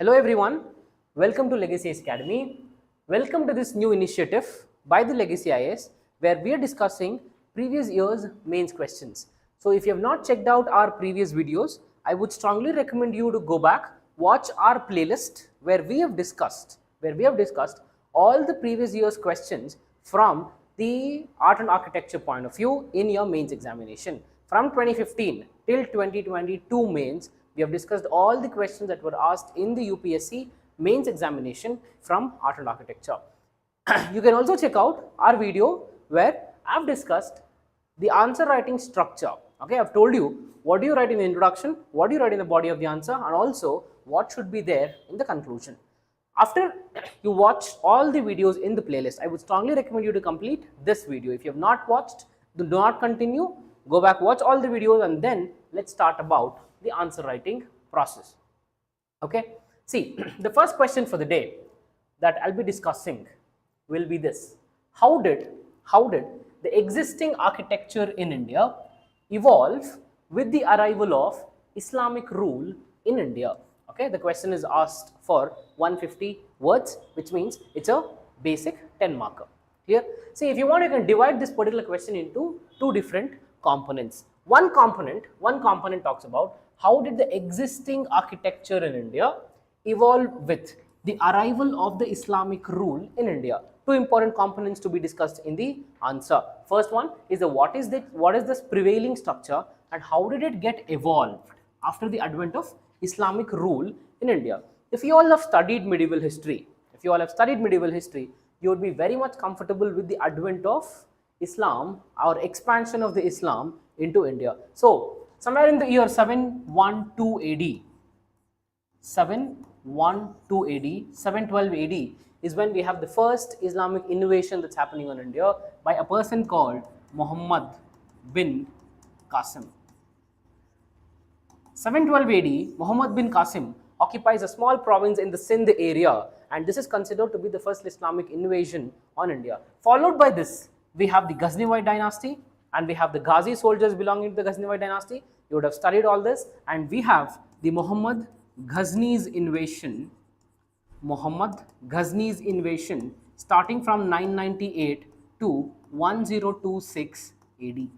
Hello everyone, welcome to Legacy IAS Academy. Welcome to this new initiative by the Legacy IAS where we are discussing previous year's mains questions. So if you have not checked out our previous videos, I would strongly recommend you to go back, watch our playlist where we have discussed all the previous year's questions from the art and architecture point of view in your mains examination. From 2015 till 2022 mains, we have discussed all the questions that were asked in the UPSC mains examination from art and architecture. You can also check out our video where I have discussed the answer writing structure. Okay, I have told you what do you write in the introduction, what do you write in the body of the answer, and also what should be there in the conclusion. After you watch all the videos in the playlist, I would strongly recommend you to complete this video. If you have not watched, do not continue. Go back, watch all the videos, and then let's start about the answer writing process. Okay, see, the first question for the day that I'll be discussing will be this: how did the existing architecture in India evolve with the arrival of Islamic rule in India? Okay, the question is asked for 150 words, which means it's a basic 10 marker. Here, see, if you want, you can divide this particular question into two different components. One component talks about how did the existing architecture in India evolve with the arrival of the Islamic rule in India. Two important components to be discussed in the answer. First one is the what is this prevailing structure and how did it get evolved after the advent of Islamic rule in India. If you all have studied medieval history, you would be very much comfortable with the advent of Islam or expansion of the Islam into India. So somewhere in the year 712 AD, 712 AD is when we have the first Islamic invasion that's happening on India by a person called Muhammad bin Qasim. 712 AD, Muhammad bin Qasim occupies a small province in the Sindh area, and this is considered to be the first Islamic invasion on India. Followed by this, we have the Ghaznevite dynasty and we have the Ghazi soldiers belonging to the Ghaznevite dynasty. You would have studied all this, and we have the Muhammad Ghazni's invasion starting from 998 to 1026 AD.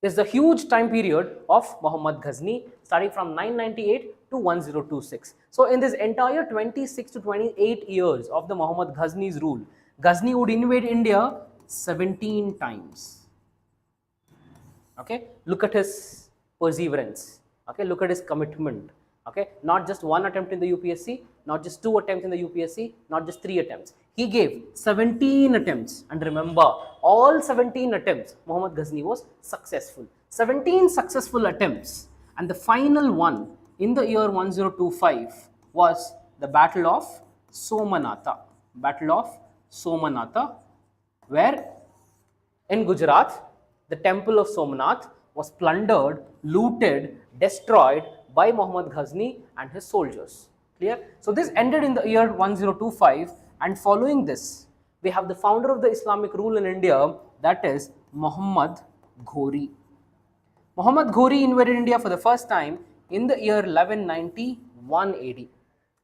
This is a huge time period of Muhammad Ghazni starting from 998 to 1026. So in this entire 26 to 28 years of the Muhammad Ghazni's rule, Ghazni would invade India 17 times. Okay, look at his perseverance. Okay, look at his commitment. Okay, not just one attempt in the UPSC, not just two attempts in the UPSC, not just three attempts. He gave 17 attempts, and remember, all 17 attempts, Muhammad Ghazni was successful. 17 successful attempts, and the final one in the year 1025 was the Battle of Somanatha. Where in Gujarat, the temple of Somnath was plundered, looted, destroyed by Muhammad Ghazni and his soldiers. Clear? So this ended in the year 1025, and following this, we have the founder of the Islamic rule in India, that is Muhammad Ghori. Muhammad Ghori invaded India for the first time in the year 1191 AD.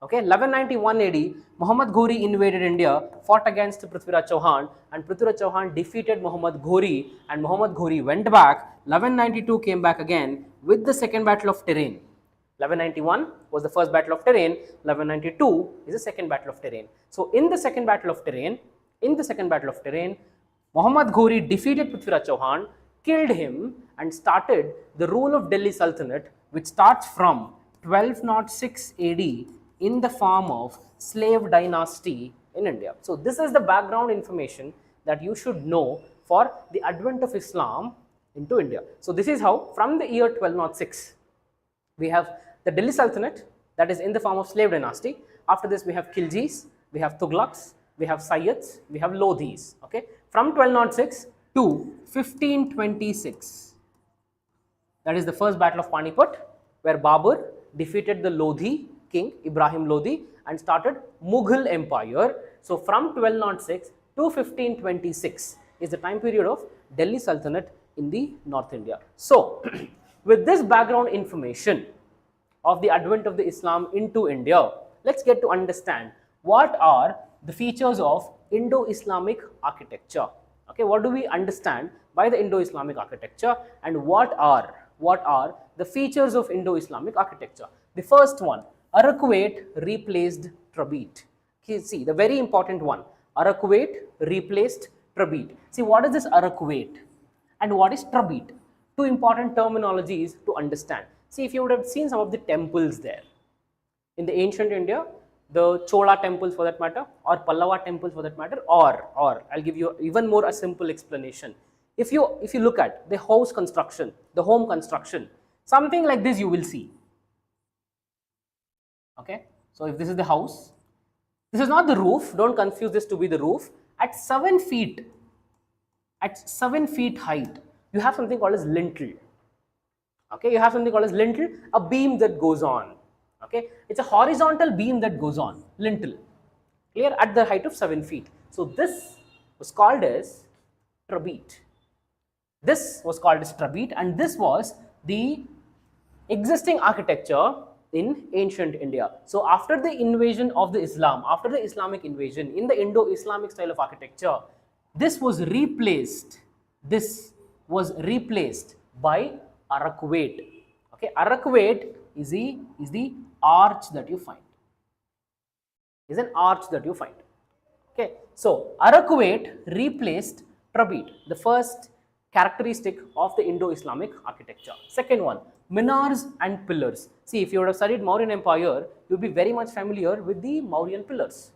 Okay, 1191 AD, Muhammad Ghori invaded India, fought against Prithviraj Chauhan, and Prithviraj Chauhan defeated Muhammad Ghori, and Muhammad Ghori went back. 1192 came back again with the second battle of Terrain. 1191 was the first battle of Terrain. 1192 is the second battle of Terrain. So in the second battle of Terrain, Muhammad Ghori defeated Prithviraj Chauhan, killed him, and started the rule of Delhi Sultanate, which starts from 1206 AD in the form of slave dynasty in India. So this is the background information that you should know for the advent of Islam into India. So this is how from the year 1206 we have the Delhi Sultanate, that is in the form of slave dynasty. After this we have Khiljis, we have Tughlaqs, we have Sayyids, we have Lodhis. Okay, from 1206 to 1526, that is the first battle of Panipat, where Babur defeated the Lodhi king Ibrahim Lodhi and started Mughal Empire. So from 1206 to 1526 is the time period of Delhi Sultanate in the North India. So with this background information, of the advent of the Islam into India, let's get to understand what are the features of Indo-Islamic architecture. Okay, what do we understand by the Indo-Islamic architecture, and what are the features of Indo-Islamic architecture? The first one, Arakwait replaced Trabit. Okay, see the very important one, Arakwait replaced Trabit. See, what is this Arakwait and what is Trabit? Two important terminologies to understand. See, if you would have seen some of the temples there in the ancient India, the Chola temples for that matter, or Pallava temples for that matter, or I'll give you even more a simple explanation. If you look at the house construction, the home construction, something like this you will see. Okay, so if this is the house, this is not the roof, don't confuse this to be the roof. At 7 feet height, you have something called as lintel. Okay, you have something called as lintel, a beam that goes on. Okay, it's a horizontal beam that goes on, lintel, clear, at the height of 7 feet. So this was called as Trabit. This was called as Trabit, and this was the existing architecture in ancient India. So after the invasion of the Islam, after the Islamic invasion in the Indo-Islamic style of architecture, this was replaced by Arakwait. Okay, Arakwait is the arch that you find. Is an arch that you find. Okay, so Arakwait replaced Trabit, the first characteristic of the Indo-Islamic architecture. Second one, minars and pillars. See, if you would have studied Mauryan Empire, you would be very much familiar with the Mauryan pillars.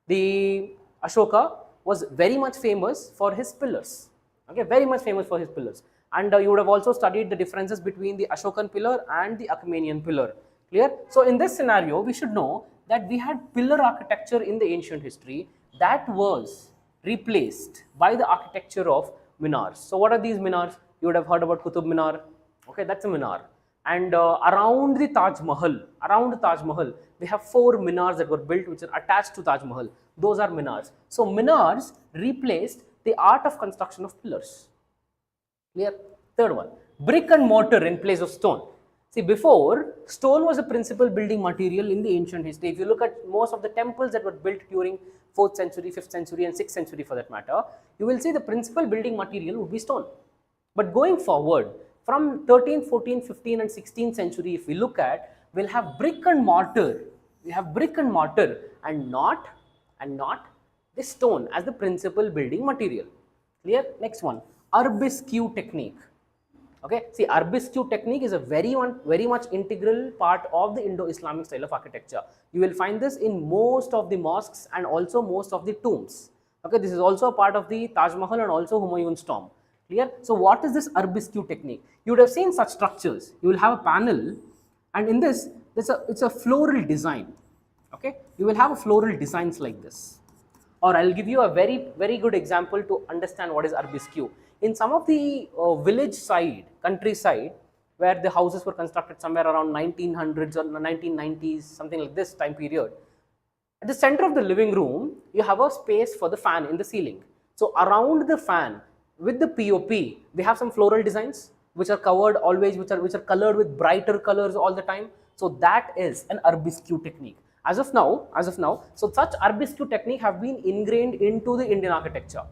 The Ashoka was very much famous for his pillars. Okay, very much famous for his pillars. And you would have also studied the differences between the Ashokan pillar and the Achaemenian pillar. Clear? So in this scenario, we should know that we had pillar architecture in the ancient history that was replaced by the architecture of minars. So what are these minars? You would have heard about Qutub Minar. Okay, that's a minar. And around the Taj Mahal, we have 4 minars that were built which are attached to Taj Mahal. Those are minars. So minars replaced the art of construction of pillars. Clear? Third one, brick and mortar in place of stone. See, before, stone was a principal building material in the ancient history. If you look at most of the temples that were built during 4th century, 5th century and 6th century for that matter, you will see the principal building material would be stone. But going forward, from 13th, 14th, 15th and 16th century, if we look at, we'll have brick and mortar. We have brick and mortar and not the stone as the principal building material. Clear? Next one, Arbisque technique. Okay, see, Arbisque technique is a very much integral part of the Indo-Islamic style of architecture. You will find this in most of the mosques and also most of the tombs. Okay, this is also a part of the Taj Mahal and also Humayun's tomb. Clear? So what is this Arbisque technique? You would have seen such structures. You will have a panel, and in this, it's a floral design. Okay, you will have a floral designs like this. Or I'll give you a very good example to understand what is Arbisque. In some of the village side, countryside, where the houses were constructed somewhere around 1900s or 1990s, something like this time period, at the center of the living room, you have a space for the fan in the ceiling. So around the fan, with the POP, we have some floral designs which are covered always, which are colored with brighter colors all the time. So that is an Arbisque technique. As of now, so such Arbisque technique have been ingrained into the Indian architecture.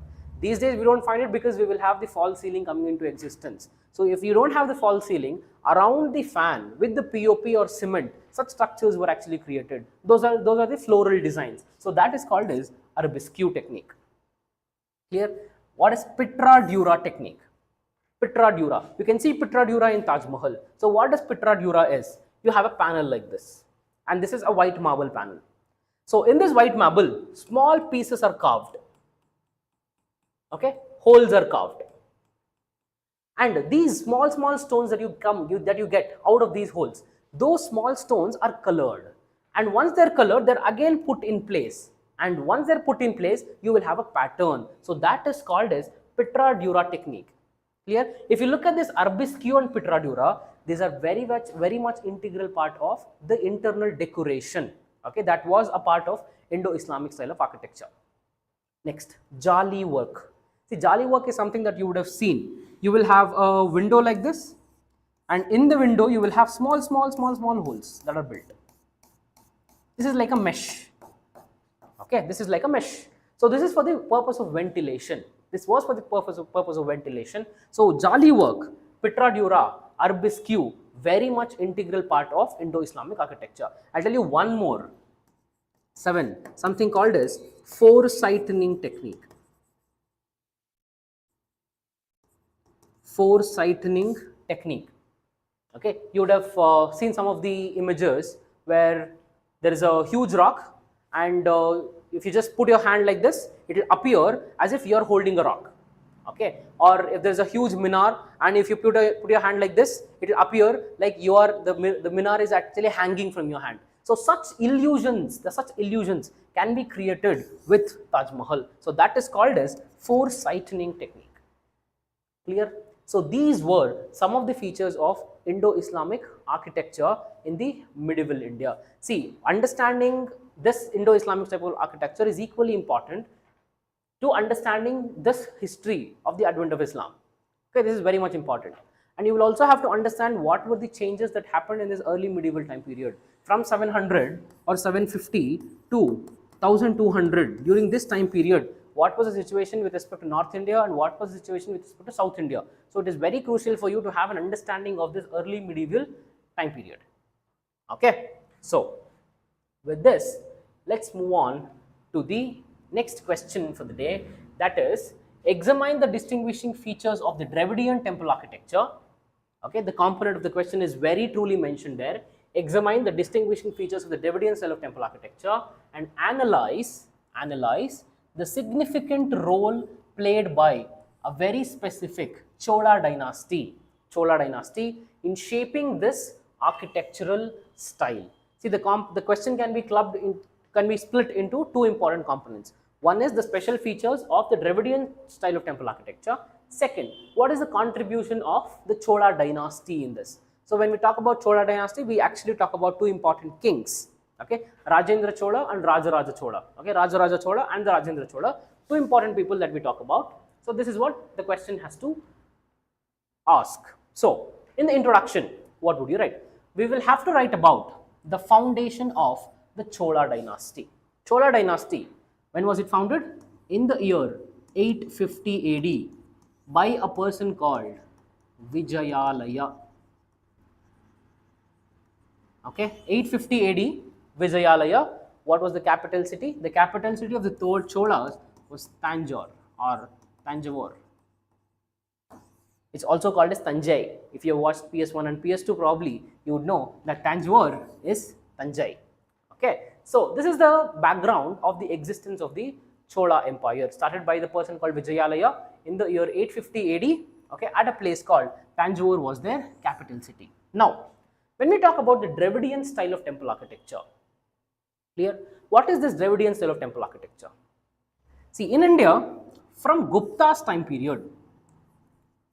These days we don't find it because we will have the false ceiling coming into existence. So if you don't have the false ceiling, around the fan with the POP or cement, such structures were actually created. Those are the floral designs. So that is called as Arbisque technique. Clear? What is Pitra Dura technique? Pitra Dura. You can see Pitra Dura in Taj Mahal. So what does Pitra Dura is? You have a panel like this, and this is a white marble panel. So in this white marble, small pieces are carved. Okay, holes are carved, and these small stones that you get out of these holes, those small stones are colored, and once they're colored, they're again put in place, and once they're put in place, you will have a pattern. So that is called as Pitra Dura technique. Clear? If you look at this Arbisque and Pitra Dura, these are very much integral part of the internal decoration. Okay, that was a part of Indo-Islamic style of architecture. Next, Jali work. See, Jali work is something that you would have seen. You will have a window like this, and in the window you will have small holes that are built. This is like a mesh. Okay, this is like a mesh. So this is for the purpose of ventilation. This was for the purpose of ventilation. So jali work, Pitra Dura, Arbisque, very much integral part of Indo-Islamic architecture. I'll tell you one more. 7. Something called as four-sightening technique. Four-sightening technique. Okay, you would have seen some of the images where there is a huge rock, and if you just put your hand like this, it will appear as if you are holding a rock. Okay, or if there is a huge minar, and if you put your hand like this, it will appear like you are the minar is actually hanging from your hand. So such illusions can be created with Taj Mahal. So that is called as four-sightening technique. Clear? So these were some of the features of Indo-Islamic architecture in the medieval India. See, understanding this Indo-Islamic type of architecture is equally important to understanding this history of the advent of Islam. Okay, this is very much important. And you will also have to understand what were the changes that happened in this early medieval time period. From 700 or 750 to 1200, during this time period, what was the situation with respect to North India and what was the situation with respect to South India. So it is very crucial for you to have an understanding of this early medieval time period. Okay, so with this, let's move on to the next question for the day, that is, examine the distinguishing features of the Dravidian temple architecture. Okay, the component of the question is very truly mentioned there. Examine the distinguishing features of the Dravidian style of temple architecture and analyze the significant role played by a very specific Chola dynasty in shaping this architectural style. See, the question can be split into two important components. One is the special features of the Dravidian style of temple architecture. Second, what is the contribution of the Chola dynasty in this? So when we talk about Chola dynasty, we actually talk about two important kings. Okay, Rajendra Chola and Rajaraja Chola. Okay, Rajaraja Chola and the Rajendra Chola, two important people that we talk about. So this is what the question has to ask. So in the introduction, what would you write? We will have to write about the foundation of the Chola dynasty. Chola dynasty, when was it founded? In the year 850 AD by a person called Vijayalaya. Okay, 850 AD, Vijayalaya. What was the capital city? The capital city of the third Cholas was Tanjore or Tanjavur. It's also called as Tanjai. If you have watched PS1 and PS2, probably you would know that Tanjore is Tanjai. Okay, so this is the background of the existence of the Chola Empire, started by the person called Vijayalaya in the year 850 AD. Okay, at a place called Tanjore was their capital city. Now, when we talk about the Dravidian style of temple architecture, clear? What is this Dravidian style of temple architecture? See, in India, from Gupta's time period,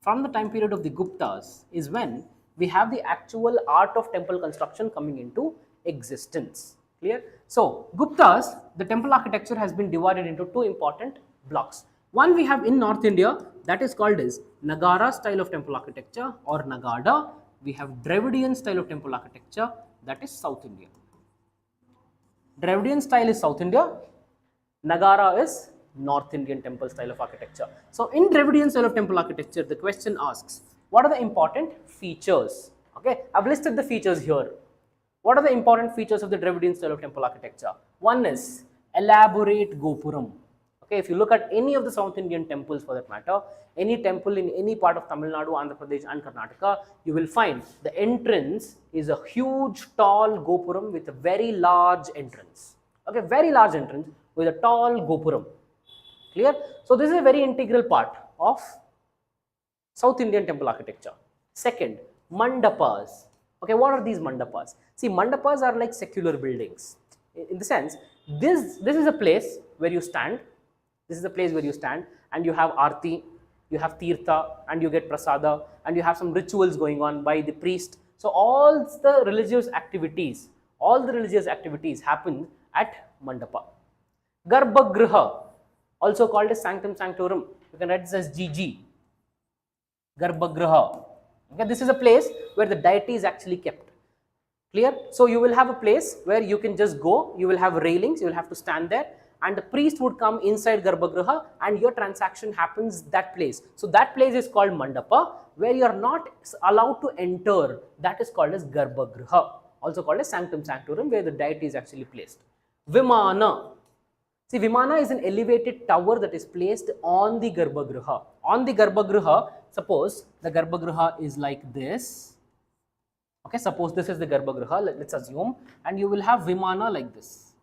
from the time period of the Guptas is when we have the actual art of temple construction coming into existence. Clear? So, Guptas, the temple architecture has been divided into two important blocks. One we have in North India, that is called as Nagara style of temple architecture or Nagada. We have Dravidian style of temple architecture, that is South India. Dravidian style is South India, Nagara is North Indian temple style of architecture. So in Dravidian style of temple architecture, the question asks, what are the important features? Okay, I've listed the features here. What are the important features of the Dravidian style of temple architecture? One is elaborate gopuram. Okay, if you look at any of the South Indian temples for that matter, any temple in any part of Tamil Nadu, Andhra Pradesh and Karnataka, you will find the entrance is a huge tall gopuram with a very large entrance. Okay, very large entrance with a tall gopuram. Clear? So this is a very integral part of South Indian temple architecture. Second, mandapas. Okay, what are these mandapas? See, mandapas are like secular buildings. In the sense, this is a place where you stand. This is a place where you stand and you have arti, you have tirtha, and you get prasada, and you have some rituals going on by the priest. So all the religious activities happen at mandapa. Garbhagriha, also called as sanctum sanctorum. You can write this as GG. Garbhagriha. Okay, this is a place where the deity is actually kept. Clear? So you will have a place where you can just go, you will have railings, you will have to stand there, and the priest would come inside Garbhagriha and your transaction happens that place. So that place is called Mandapa, where you are not allowed to enter. That is called as Garbhagriha, also called as Sanctum Sanctorum, where the deity is actually placed. Vimana. See, Vimana is an elevated tower that is placed on the Garbhagriha. On the Garbhagriha, suppose the Garbhagriha is like this. Okay, suppose this is the Garbhagriha, let's assume, and you will have Vimana like this.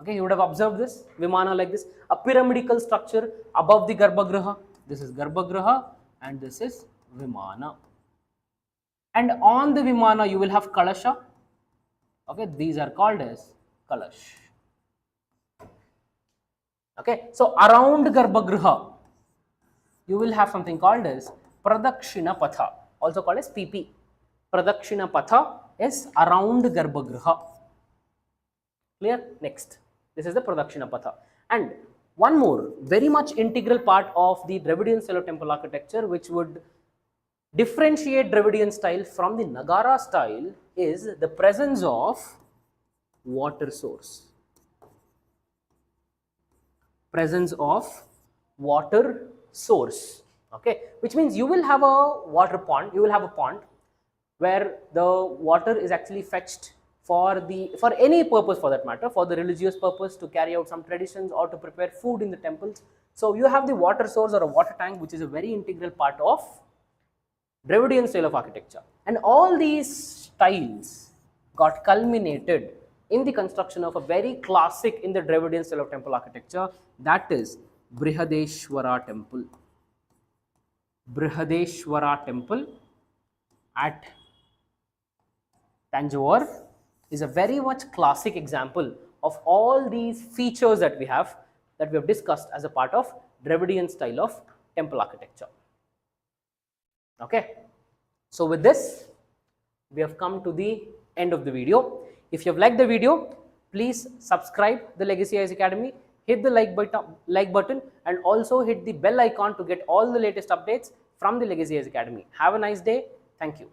Okay, you would have observed this, Vimana like this, a pyramidical structure above the Garbhagriha. This is Garbhagriha and this is Vimana. And on the Vimana you will have Kalasha. Okay, these are called as Kalash. Okay, so around Garbhagriha you will have something called as Pradakshina Patha, also called as PP. Pradakshina Patha is around Garbhagriha. Clear? Next, this is the Pradakshina Patha. And one more very much integral part of the Dravidian style of temple architecture, which would differentiate Dravidian style from the Nagara style, is the presence of water source. Presence of water source. Okay, which means you will have a water pond, you will have a pond where the water is actually fetched for any purpose, for that matter, for the religious purpose, to carry out some traditions or to prepare food in the temples. So you have the water source or a water tank, which is a very integral part of Dravidian style of architecture. And all these styles got culminated in the construction of a very classic in the Dravidian style of temple architecture, that is Brihadeshwara temple. Brihadeshwara temple at Tanjore is a very much classic example of all these features that we have discussed as a part of Dravidian style of temple architecture. Okay, so with this we have come to the end of the video. If you have liked the video, please subscribe the Legacy IAS Academy, hit the like button and also hit the bell icon to get all the latest updates from the Legacy IAS Academy. Have a nice day. Thank you.